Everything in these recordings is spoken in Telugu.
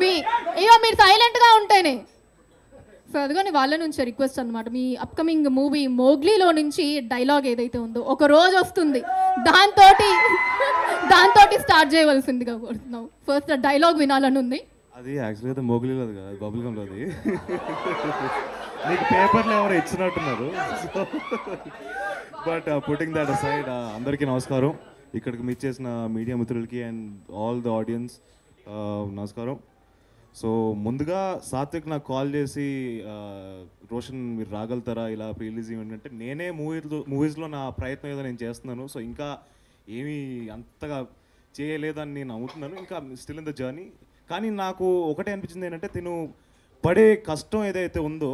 మీ అయ్యో మీరు సైలెంట్గా ఉంటేనే. సో అదిగోని వాళ్ళ నుంచి రిక్వెస్ట్ అనమాట, మీ అప్కమింగ్ మూవీ మోగ్లీలో నుంచి డైలాగ్ ఏదైతే ఉందో ఒక రోజు వస్తుంది, దాంతో స్టార్ట్ చేయవలసిందిగా కోరుతున్నాం. ఫస్ట్ డైలాగ్ వినాలని ఉంది. అది యాక్చువల్గా అయితే మోగ్లీలో కదా, బబుల్ గమ్లో. అది నీకు పేపర్లో ఎవరో ఇచ్చినట్టున్నారు. బట్ పుట్టింగ్ దట్ అసైడ్, అందరికీ నమస్కారం. ఇక్కడికి మీట్ చేసిన మీడియా మిత్రులకి అండ్ ఆల్ ద ఆడియన్స్ నమస్కారం. సో ముందుగా సాత్విక్ నాకు కాల్ చేసి, రోషన్ మీరు రాగలుగుతారా ఇలా ప్రీ రిలీజ్ ఈవెంట్ అంటే, నేనే మూవీస్లో నా ప్రయత్నం ఏదో నేను చేస్తున్నాను. సో ఇంకా ఏమీ అంతగా చేయలేదని నేను నమ్ముతున్నాను, ఇంకా స్టిల్ ఇన్ ద జర్నీ. కానీ నాకు ఒకటే అనిపించింది ఏంటంటే, తిను పడే కష్టం ఏదైతే ఉందో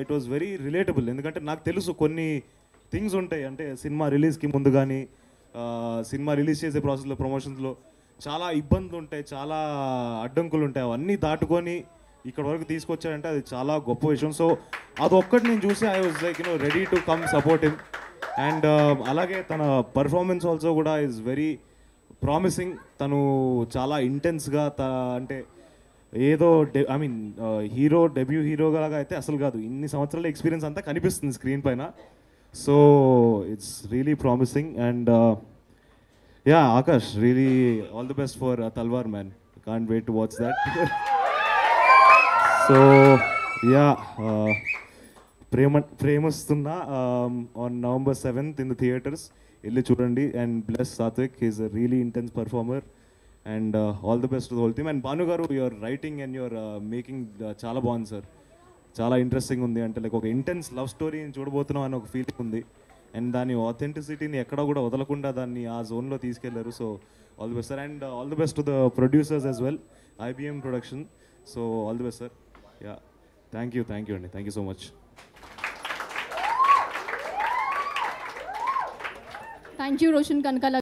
ఇట్ వాజ్ వెరీ రిలేటబుల్. ఎందుకంటే నాకు తెలుసు కొన్ని థింగ్స్ ఉంటాయి, అంటే సినిమా రిలీజ్కి ముందు కానీ సినిమా రిలీజ్ చేసే ప్రాసెస్లో ప్రమోషన్స్లో చాలా ఇబ్బందులు ఉంటాయి, చాలా అడ్డంకులు ఉంటాయి. అవన్నీ దాటుకొని ఇక్కడ వరకు తీసుకొచ్చాడంటే అది చాలా గొప్ప విషయం. సో అదొక్కటి నేను చూసి I was like ready to come support him. And అలాగే తన పర్ఫార్మెన్స్ ఆల్సో కూడా ఈజ్ వెరీ ప్రామిసింగ్. తను చాలా ఇంటెన్స్గా, అంటే ఏదో డెబ్యూ హీరోగా అయితే అసలు కాదు, ఇన్ని సంవత్సరాల ఎక్స్పీరియన్స్ అంతా కనిపిస్తుంది స్క్రీన్ పైన. So it's really promising. And yeah, Akash, really all the best for Talwar man. Can't wait to watch that. So yeah, ప్రేమిస్తున్నా on November 7th in the theatres. వెళ్ళి చూడండి and bless Sathvik. He's a really intense performer. And all the best to the whole team. And Bhanu garu, your writing and your making చాలా బాగుంది సార్. చాలా ఇంట్రెస్టింగ్ ఉంది. అంటే లైక్ ఒక ఇంటెన్స్ లవ్ స్టోరీని చూడబోతున్నాం అని ఒక ఫీలింగ్ ఉంది. అండ్ దాని ఆథెంటిసిటీని ఎక్కడ కూడా వదలకుండా దాన్ని ఆ జోన్లో తీసుకెళ్లారు. So all the best sir. And all the best to the producers as well, IBM production. So all the best sir. Yeah, thank you అండి. Thank you so much. Thank you Roshan Kanakala.